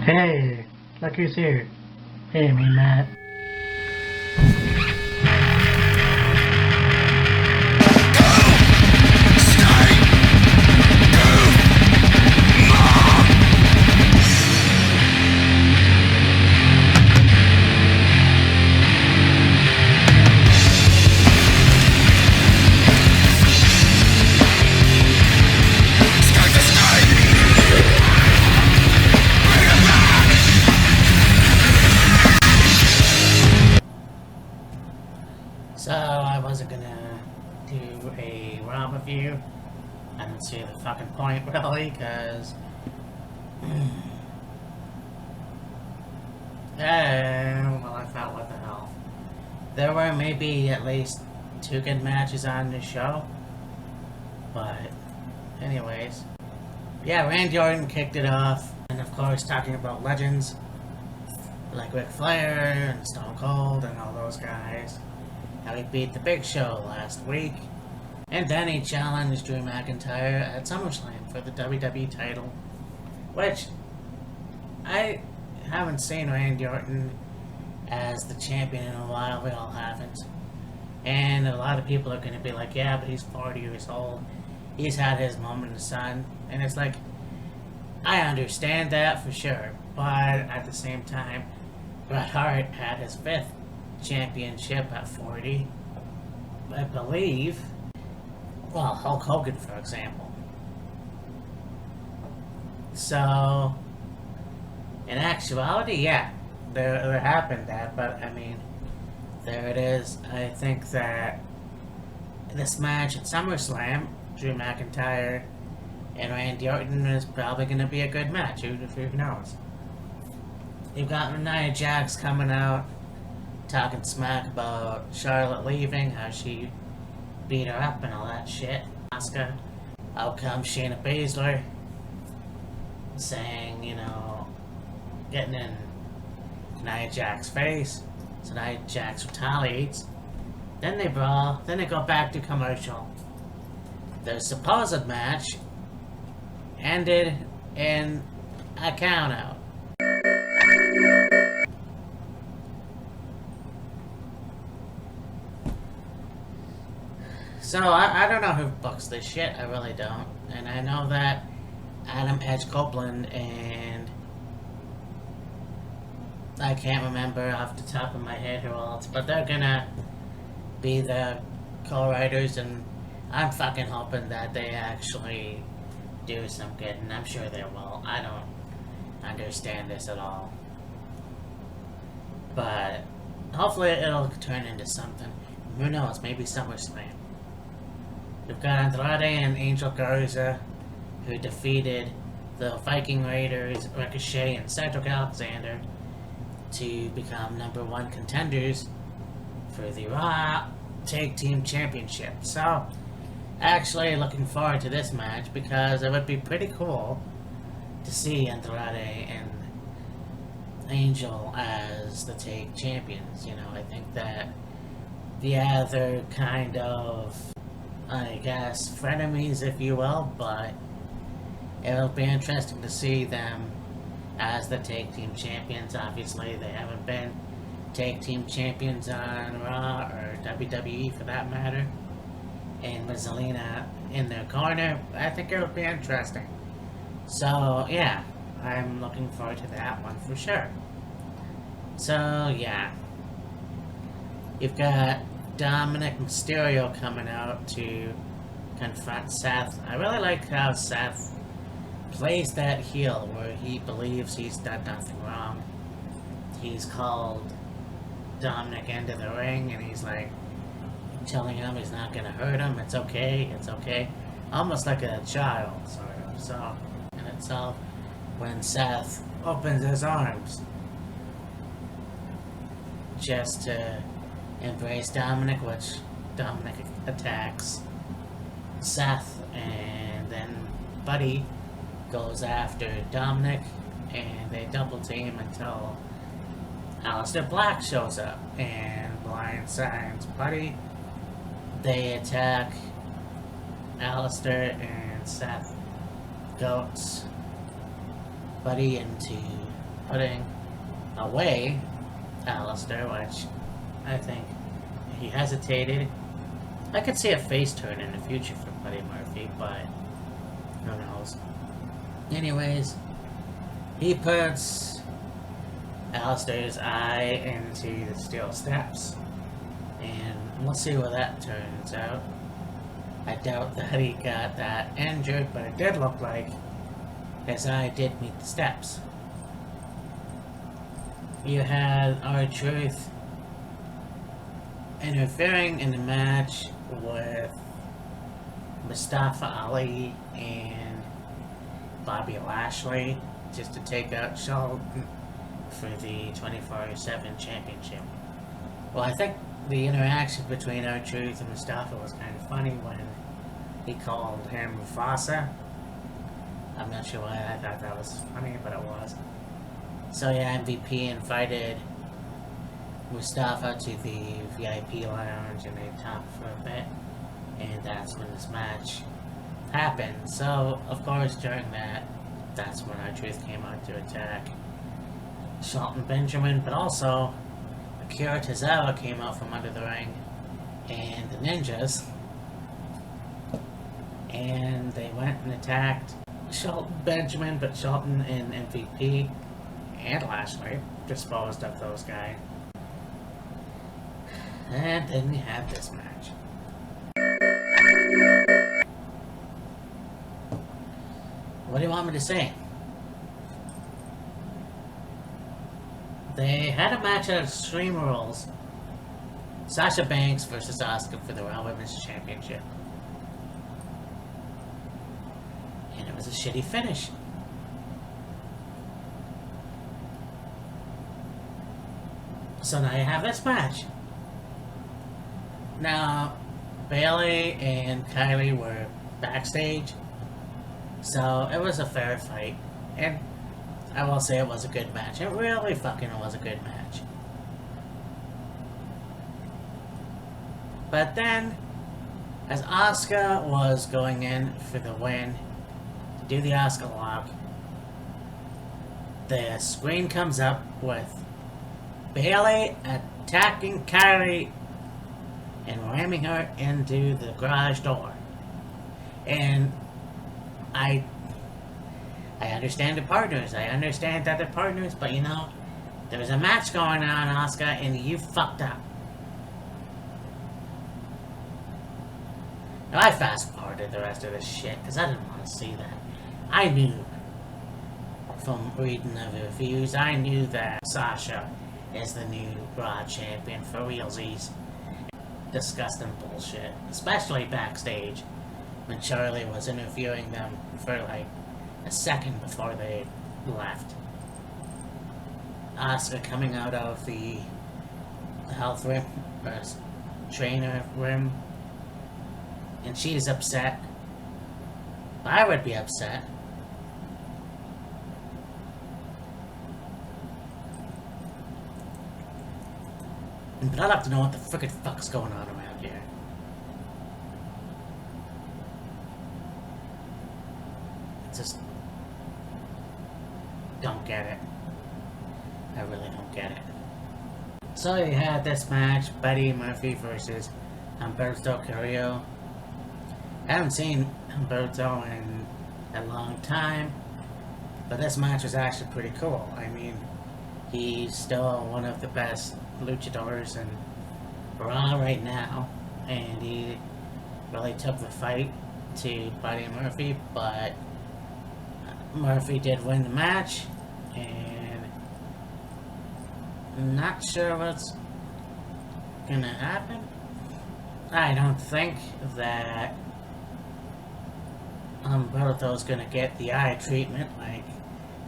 Hey, look who's here. Hey, me, Matt. So, I wasn't gonna do a Raw review. I didn't see the fucking point, really, because... well, I thought, what the hell. There were maybe at least 2 good matches on the show. But, anyways. Yeah, Randy Orton kicked it off. And, of course, talking about legends. Like Ric Flair and Stone Cold and all those guys. How he beat the Big Show last week. And then he challenged Drew McIntyre at Summerslam for the WWE title. Which, I haven't seen Randy Orton as the champion in a while. We all haven't. And a lot of people are going to be like, yeah, but he's 40 years old. He's had his moment in the sun. And it's like, I understand that for sure. But at the same time, Bret Hart had his 5th championship at 40, I believe. Well, Hulk Hogan, for example. So, in actuality, yeah, there happened that, but I mean, there it is. I think that this match at SummerSlam, Drew McIntyre and Randy Orton, is probably going to be a good match. Who knows? You've got Nia Jax coming out, talking smack about Charlotte leaving, how she beat her up and all that shit. Asuka, out comes Shayna Baszler, saying, you know, getting in Nia Jax's face. So Nia Jax retaliates. Then they brawl. Then they go back to commercial. Their supposed match ended in a countout. So, I don't know who books this shit, I really don't. And I know that Adam Edge Copeland and I can't remember off the top of my head who else, but they're gonna be the co-writers, and I'm fucking hoping that they actually do some good, and I'm sure they will. I don't understand this at all. But hopefully it'll turn into something. Who knows, maybe SummerSlam. We've got Andrade and Angel Garza, who defeated the Viking Raiders, Ricochet, and Cedric Alexander to become #1 contenders for the Raw Tag Team Championship. So, actually looking forward to this match because it would be pretty cool to see Andrade and Angel as the tag champions. You know, I think that, yeah, they're kind of, I guess, frenemies, if you will, but it'll be interesting to see them as the tag team champions. Obviously, they haven't been tag team champions on Raw or WWE for that matter. And with Zelina in their corner, I think it'll be interesting. So, yeah, I'm looking forward to that one for sure. So, yeah. You've got Dominic Mysterio coming out to confront Seth. I really like how Seth plays that heel where he believes he's done nothing wrong. He's called Dominic into the ring and he's like telling him he's not gonna hurt him. It's okay, it's okay. Almost like a child, sort of. So, in itself, when Seth opens his arms just to embrace Dominic, which Dominic attacks Seth, and then Buddy goes after Dominic, and they double team until Aleister Black shows up and blindsides Buddy. They attack Aleister, and Seth goats Buddy into putting away Alistair, which I think he hesitated. I could see a face turn in the future for Buddy Murphy, but who knows. Anyways, he puts Alistair's eye into the steel steps, and we'll see where that turns out. I doubt that he got that injured, but it did look like his eye did meet the steps. You had R-Truth interfering in the match with Mustafa Ali and Bobby Lashley just to take out Shelton for the 24/7 championship. Well, I think the interaction between R-Truth and Mustafa was kind of funny when he called him Mufasa. I'm not sure why I thought that was funny, but it was. So yeah, MVP invited Mustafa to the VIP lounge and they talked for a bit, and that's when this match happened. So of course during that, that's when R-Truth came out to attack Shelton Benjamin, but also Akira Tozawa came out from under the ring and the Ninjas, and they went and attacked Shelton Benjamin, but Shelton and MVP and Lashley disposed of those guys. And then we have this match. What do you want me to say? They had a match at Extreme Rules. Sasha Banks versus Asuka for the Raw Women's Championship. And it was a shitty finish. So now you have this match. Now, Bayley and Kylie were backstage, so it was a fair fight, and I will say it was a good match. It really fucking was a good match. But then, as Asuka was going in for the win, to do the Asuka lock, the screen comes up with Bayley attacking Kylie and ramming her into the garage door. And I understand the partners. I understand that they're partners, but you know, there was a match going on, Asuka, and you fucked up. Now, I fast-forwarded the rest of this shit, because I didn't want to see that. I knew, from reading the reviews, I knew that Sasha is the new Raw champion for realsies. Disgusting bullshit, especially backstage when Charlie was interviewing them for like a second before they left. Asuka coming out of the health room, or trainer room, and she's upset. I would be upset. But I'd like to know what the frickin' fuck's going on around here. Just don't get it. I really don't get it. So you had this match, Buddy Murphy versus Humberto Carrillo. I haven't seen Humberto in a long time, but this match was actually pretty cool. I mean, he's still one of the best luchadors in Raw right now, and he really took the fight to Buddy Murphy, but Murphy did win the match, and I'm not sure what's gonna happen. I don't think that Humberto's gonna get the eye treatment like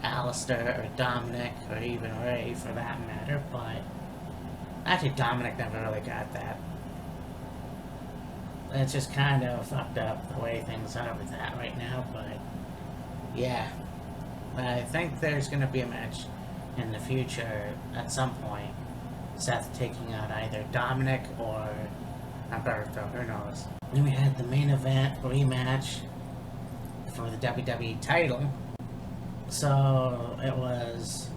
Alistair or Dominic or even Ray for that matter, but actually Dominic never really got that. It's just kind of fucked up the way things are with that right now, but yeah. I think there's gonna be a match in the future at some point. Seth taking out either Dominic or Humberto, who knows. Then we had the main event rematch for the WWE title. So it was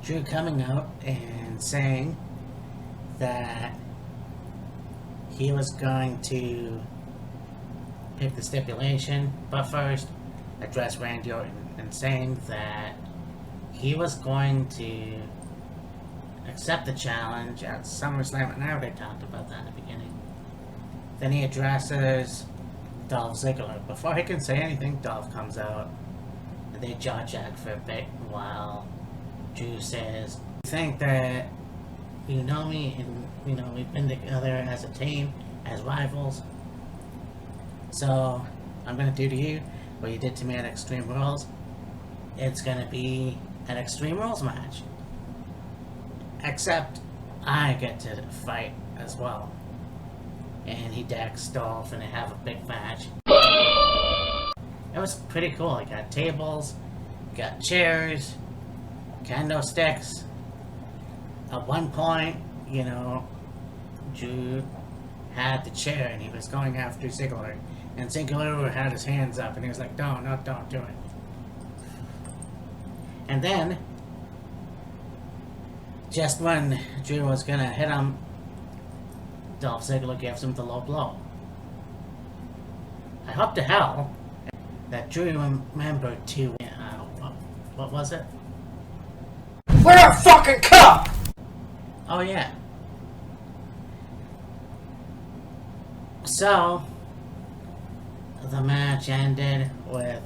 Drew coming out and saying that he was going to pick the stipulation, but first address Randy Orton and saying that he was going to accept the challenge at Summerslam, and I already talked about that in the beginning. Then he addresses Dolph Ziggler. Before he can say anything, Dolph comes out and they jaw-jack for a bit while Drew says, "I think that you know me and we've been together as a team, as rivals. So I'm gonna do to you what you did to me at Extreme Rules. It's gonna be an Extreme Rules match. Except I get to fight as well." And he decks Dolph and they have a big match. It was pretty cool. He got tables, got chairs, kendo sticks. At one point, Drew had the chair and he was going after Ziggler. And Ziggler had his hands up and he was like, don't do it. And then, just when Drew was gonna hit him, Dolph Ziggler gives him the low blow. I hope to hell that Drew remembered to, what was it? Wear a fucking cup! Oh yeah. So, the match ended with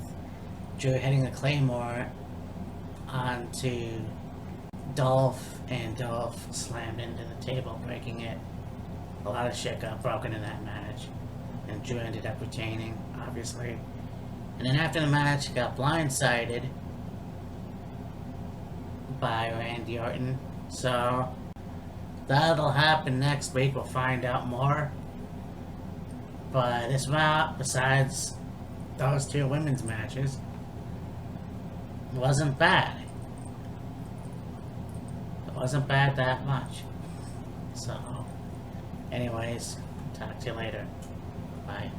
Drew hitting the Claymore onto Dolph, and Dolph slammed into the table, breaking it. A lot of shit got broken in that match, and Drew ended up retaining, obviously. And then after the match, he got blindsided by Randy Orton. So, that'll happen next week. We'll find out more. But this route, besides those two women's matches, wasn't bad. It wasn't bad that much. So, anyways, talk to you later. Bye.